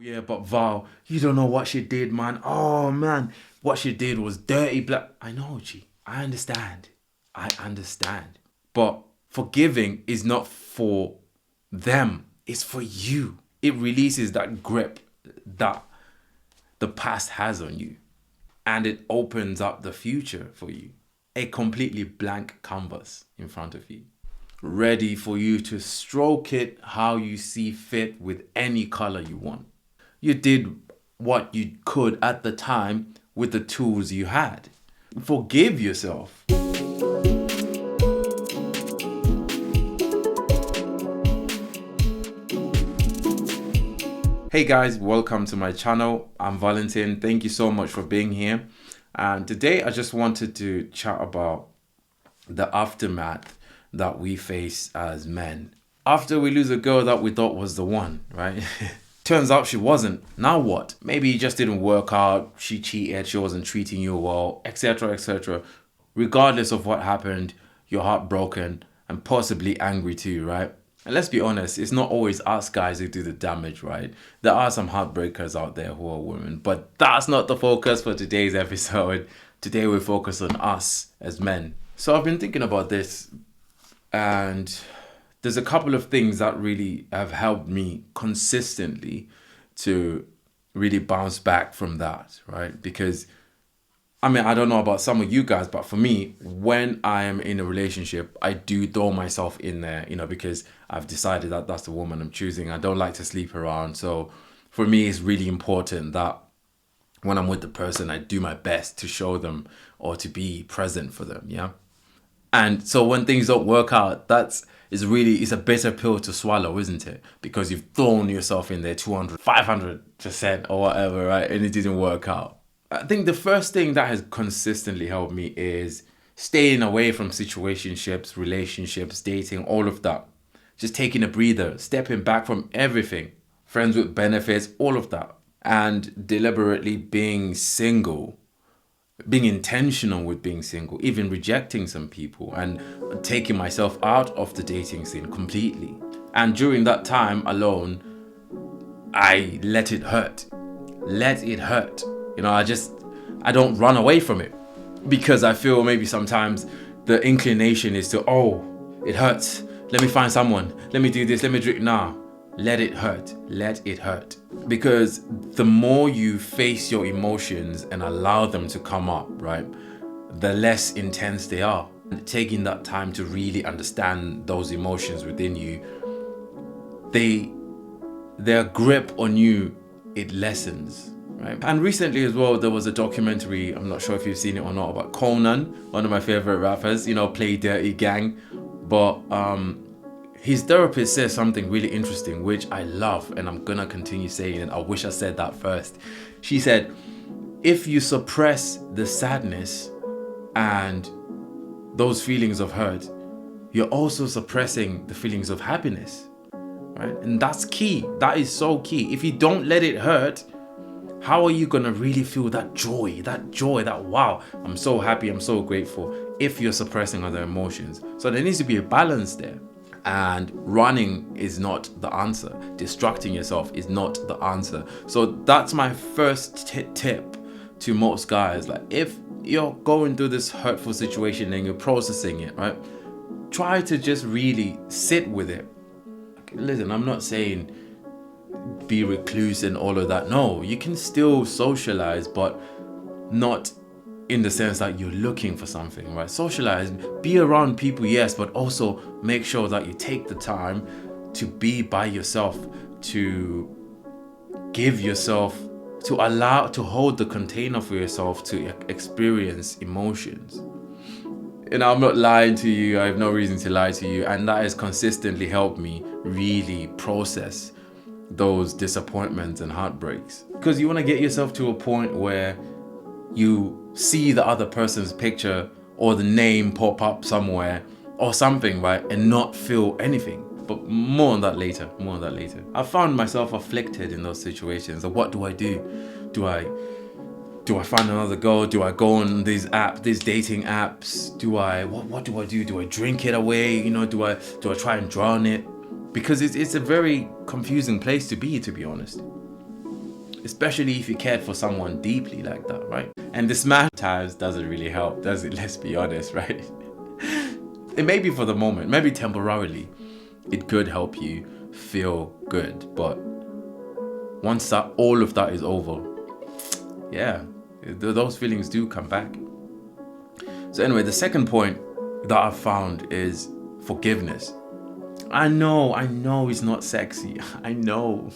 Yeah, but Val, you don't know what she did, man. Oh man, what she did was dirty black. I know, G. I understand. I understand. But forgiving is not for them. It's for you. It releases that grip that the past has on you. And it opens up the future for you. A completely blank canvas in front of you, ready for you to stroke it how you see fit with any color you want. You did what you could at the time with the tools you had. Forgive yourself. Hey guys, welcome to my channel. I'm Valentin. Thank you so much for being here. And today I just wanted to chat about the aftermath that we face as men. After we lose a girl that we thought was the one, right? Turns out she wasn't. Now what? Maybe it just didn't work out. She cheated, she wasn't treating you well, etc., etc. Regardless of what happened, you're heartbroken and possibly angry too, right? And let's be honest, it's not always us guys who do the damage, right? There are some heartbreakers out there who are women, but that's not the focus for today's episode. Today we focus on us as men. So I've been thinking about this, and there's a couple of things that really have helped me consistently to really bounce back from that, right? Because I mean, I don't know about some of you guys, but for me, when I am in a relationship, I do throw myself in there, because I've decided that that's the woman I'm choosing. I don't like to sleep around. So for me, it's really important that when I'm with the person, I do my best to show them or to be present for them, yeah? And so when things don't work out, it's a bitter pill to swallow, isn't it? Because you've thrown yourself in there 200, 500% or whatever, right? And it didn't work out. I think the first thing that has consistently helped me is staying away from situationships, relationships, dating, all of that. Just taking a breather, stepping back from everything, friends with benefits, all of that. And deliberately being single, being intentional with being single, even rejecting some people and taking myself out of the dating scene completely. And during that time alone, I let it hurt. Let it hurt. I don't run away from it because I feel maybe sometimes the inclination is to, oh, it hurts. Let me find someone. Let me do this. Let me drink. Nah, let it hurt. Let it hurt. Because the more you face your emotions and allow them to come up, right, the less intense they are. And taking that time to really understand those emotions within you, their grip on you, it lessens. Right. And recently as well, there was a documentary, I'm not sure if you've seen it or not, about Conan, one of my favorite rappers, Play Dirty Gang. But his therapist says something really interesting, which I love, and I'm gonna continue saying it. I wish I said that first. She said, if you suppress the sadness and those feelings of hurt, you're also suppressing the feelings of happiness, right? And that's key. That is so key. If you don't let it hurt, how are you gonna really feel that joy, that wow, I'm so happy, I'm so grateful, if you're suppressing other emotions? So there needs to be a balance there. And running is not the answer. Distracting yourself is not the answer. So that's my first tip to most guys. Like, if you're going through this hurtful situation and you're processing it, right, try to just really sit with it. Listen, I'm not saying be recluse and all of that. No, you can still socialize, but not in the sense that you're looking for something, right? Socialize, be around people, yes, but also make sure that you take the time to be by yourself, to give yourself, to hold the container for yourself to experience emotions. I'm not lying to you. I have no reason to lie to you. And that has consistently helped me really process those disappointments and heartbreaks. Because you want to get yourself to a point where you see the other person's picture or the name pop up somewhere or something, right, and not feel anything. But more on that later. I found myself afflicted in those situations. So what do I do? Do I find another girl? Do I go on these dating apps? What do I do? Do I drink it away? Do I try and drown it? Because it's a very confusing place to be honest. especially if you cared for someone deeply like that, right? And this man times doesn't really help, does it? Let's be honest, right? It may be for the moment, maybe temporarily, it could help you feel good, but once that all of that is over, yeah, those feelings do come back. So anyway, the second point that I found is forgiveness. I know it's not sexy, I know,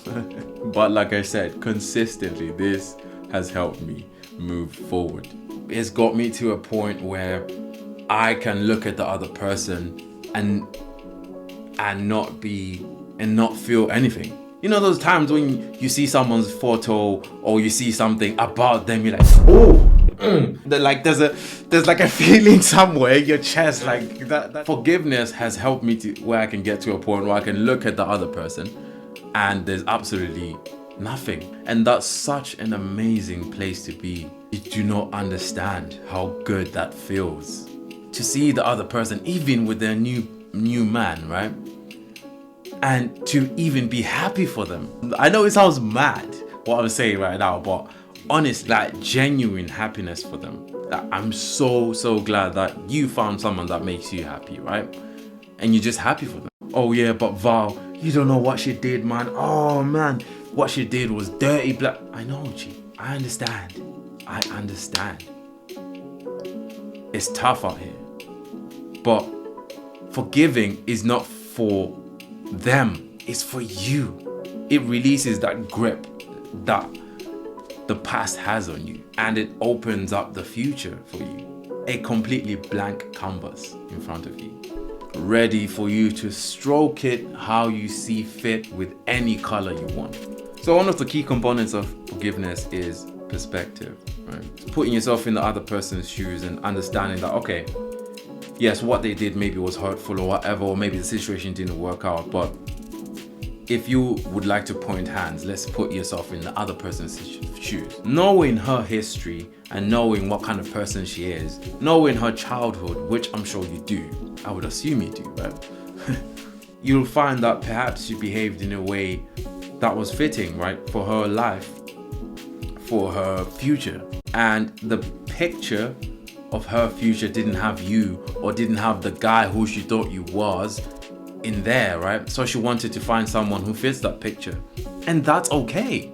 but like I said, consistently, this has helped me move forward. It's got me to a point where I can look at the other person and not feel anything. You know those times when you see someone's photo or you see something about them, you're like, oh, there's like a feeling somewhere in your chest, like that. Forgiveness has helped me to where I can get to a point where I can look at the other person and there's absolutely nothing. And that's such an amazing place to be. You do not understand how good that feels to see the other person, even with their new man, right? And to even be happy for them. I know it sounds mad what I'm saying right now, but honest, like genuine happiness for them. Like, I'm so glad that you found someone that makes you happy, right? And you're just happy for them. Oh yeah, but Val, you don't know what she did, man. Oh man, what she did was dirty. I know, G. I understand. It's tough out here. But forgiving is not for them, it's for you. It releases that grip that the past has on you, and it opens up the future for you. A completely blank canvas in front of you, ready for you to stroke it how you see fit with any color you want. So one of the key components of forgiveness is perspective, right? Putting yourself in the other person's shoes and understanding that, okay, yes, what they did maybe was hurtful or whatever, or maybe the situation didn't work out, but if you would like to point hands, let's put yourself in the other person's shoes. Knowing her history and knowing what kind of person she is, knowing her childhood, which I'm sure you do, I would assume you do, right? You'll find that perhaps she behaved in a way that was fitting, right, for her life, for her future. And the picture of her future didn't have you, or didn't have the guy who she thought you was in there, right? So she wanted to find someone who fits that picture, and that's okay.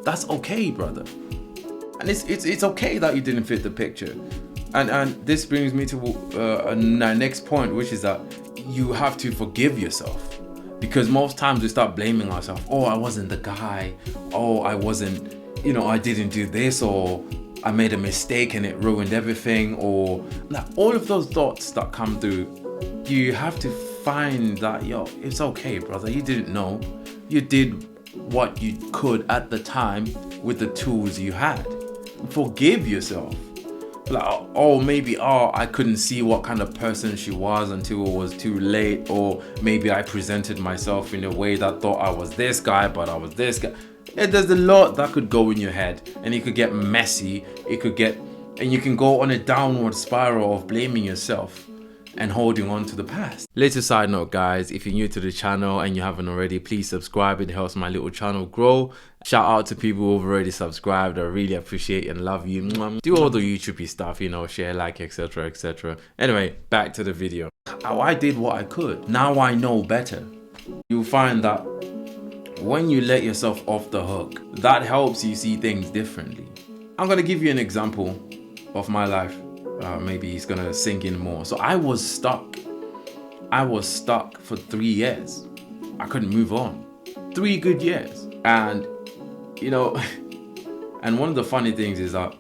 That's okay, brother. And it's okay that you didn't fit the picture. And this brings me to our next point, which is that you have to forgive yourself, because most times we start blaming ourselves. Oh, I wasn't the guy. Oh, I wasn't, I didn't do this, or I made a mistake and it ruined everything, or like all of those thoughts that come through. You have to find that, it's okay, brother. You didn't know. You did what you could at the time with the tools you had. Forgive yourself. Like, maybe I couldn't see what kind of person she was until it was too late, or maybe I presented myself in a way that thought I was this guy, but I was this guy. There's a lot that could go in your head, and it could get messy. And you can go on a downward spiral of blaming yourself and holding on to the past. Little side note, guys, if you're new to the channel and you haven't already, please subscribe. It helps my little channel grow. Shout out to people who've already subscribed. I really appreciate and love you. Do all the YouTube stuff, share, like, etc. Anyway, back to the video. I did what I could. Now I know better. You'll find that when you let yourself off the hook, that helps you see things differently. I'm gonna give you an example of my life. Maybe it's gonna sink in more. So I was stuck for 3 years. I couldn't move on. 3 good years. And and one of the funny things is that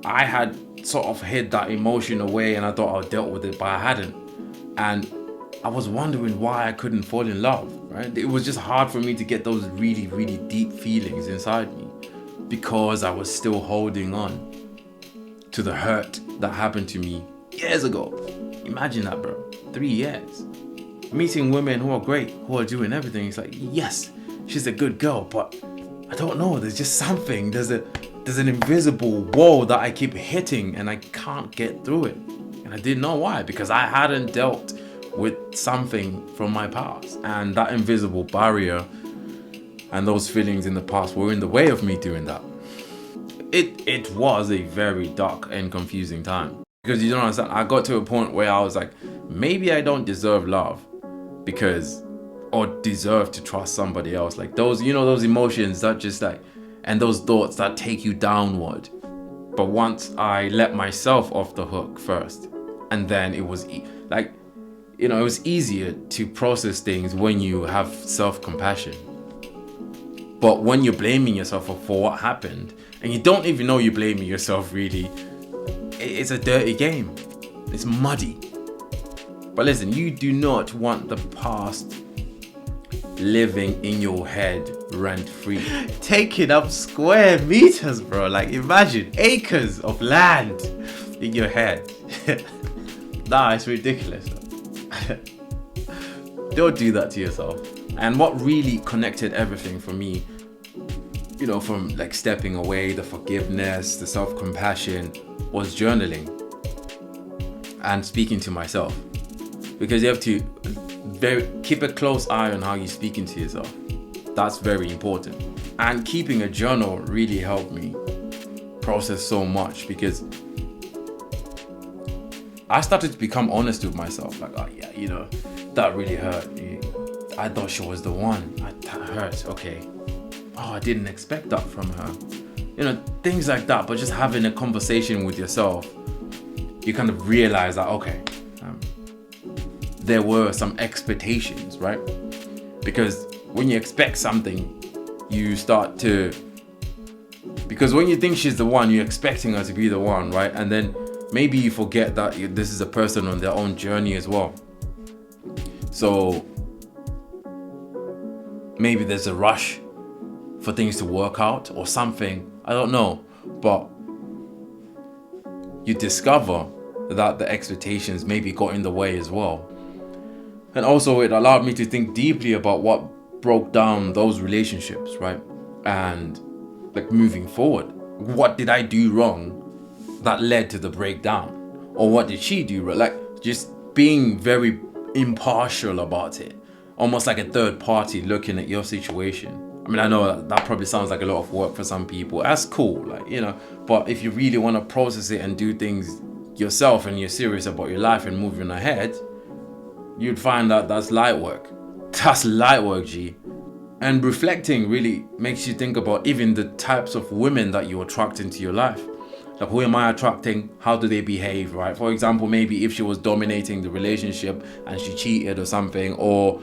I had sort of hid that emotion away, and I thought I dealt with it, but I hadn't. And I was wondering why I couldn't fall in love, right? It was just hard for me to get those really, really deep feelings inside me, because I was still holding on to the hurt that happened to me years ago. Imagine that, bro. 3 years. Meeting women who are great, who are doing everything. It's like, yes, she's a good girl, but I don't know. There's just something. There's an invisible wall that I keep hitting, and I can't get through it. And I didn't know why, because I hadn't dealt with something from my past. And that invisible barrier and those feelings in the past were in the way of me doing that. It was a very dark and confusing time, because you don't understand, I got to a point where I was like, maybe I don't deserve love, because, or deserve to trust somebody else. Like those, you know, those emotions that just like, and those thoughts that take you downward. But once I let myself off the hook first, and then it was like, you know, it was easier to process things when you have self-compassion. But when you're blaming yourself for what happened, and you don't even know you're blaming yourself really, it's a dirty game. It's muddy. But listen, you do not want the past living in your head rent-free. Taking up square meters, bro. Like imagine acres of land in your head. Nah, it's ridiculous. Don't do that to yourself. And what really connected everything for me, you know, from like stepping away, the forgiveness, the self-compassion, was journaling and speaking to myself. Because you have to keep a close eye on how you're speaking to yourself. That's very important. And keeping a journal really helped me process so much, because I started to become honest with myself. Like, oh yeah, you know, that really hurt. I thought she was the one. That hurt. Okay. Oh, I didn't expect that from her. You know, things like that. But just having a conversation with yourself, you kind of realize that, okay, there were some expectations, right? Because when you expect something, you start to, because when you think she's the one, you're expecting her to be the one, right? And then maybe you forget that this is a person on their own journey as well. So maybe there's a rush for things to work out or something. I don't know. But you discover that the expectations maybe got in the way as well. And also it allowed me to think deeply about what broke down those relationships, right? And like moving forward, what did I do wrong that led to the breakdown? Or what did she do wrong? Like just being very impartial about it, almost like a third party looking at your situation. I mean, I know that probably sounds like a lot of work for some people. That's cool, like, you know, but if you really want to process it and do things yourself and you're serious about your life and moving ahead, you'd find that that's light work. That's light work, G. And reflecting really makes you think about even the types of women that you attract into your life. Like, who am I attracting? How do they behave, right? For example, maybe if she was dominating the relationship and she cheated or something, or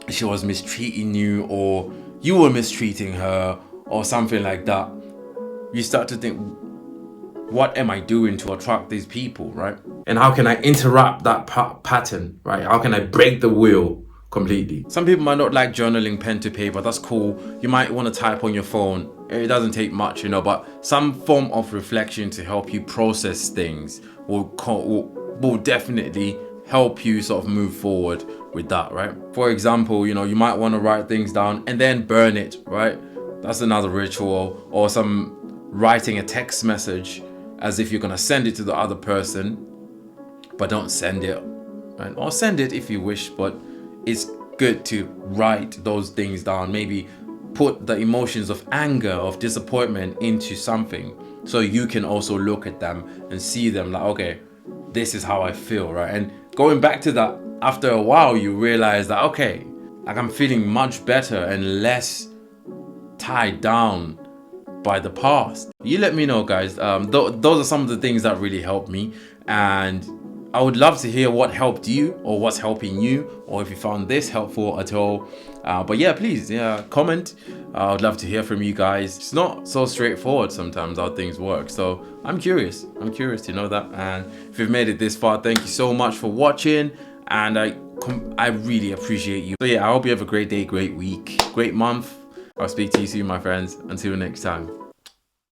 she was mistreating you, or you were mistreating her, or something like that, you start to think, what am I doing to attract these people, right? And how can I interrupt that pattern, right? How can I break the wheel completely? Some people might not like journaling pen to paper. That's cool. You might want to type on your phone. It doesn't take much, you know, but some form of reflection to help you process things will definitely help you sort of move forward with that, right? For example, you know, you might want to write things down and then burn it, right? That's another ritual. Or some writing a text message as if you're going to send it to the other person, but don't send it, right? Or send it if you wish, but it's good to write those things down. Maybe put the emotions of anger, of disappointment into something, so you can also look at them and see them like, okay, this is how I feel, right? And going back to that, after a while, you realize that, okay, like I'm feeling much better and less tied down by the past. You let me know, guys. Those are some of the things that really helped me, and I would love to hear what helped you or what's helping you, or if you found this helpful at all. But yeah, please, comment. I would love to hear from you guys. It's not so straightforward sometimes how things work, so I'm curious to know that. And if you've made it this far, thank you so much for watching, and I really appreciate you. So yeah, I hope you have a great day, great week, great month. I'll speak to you soon, my friends. Until next time.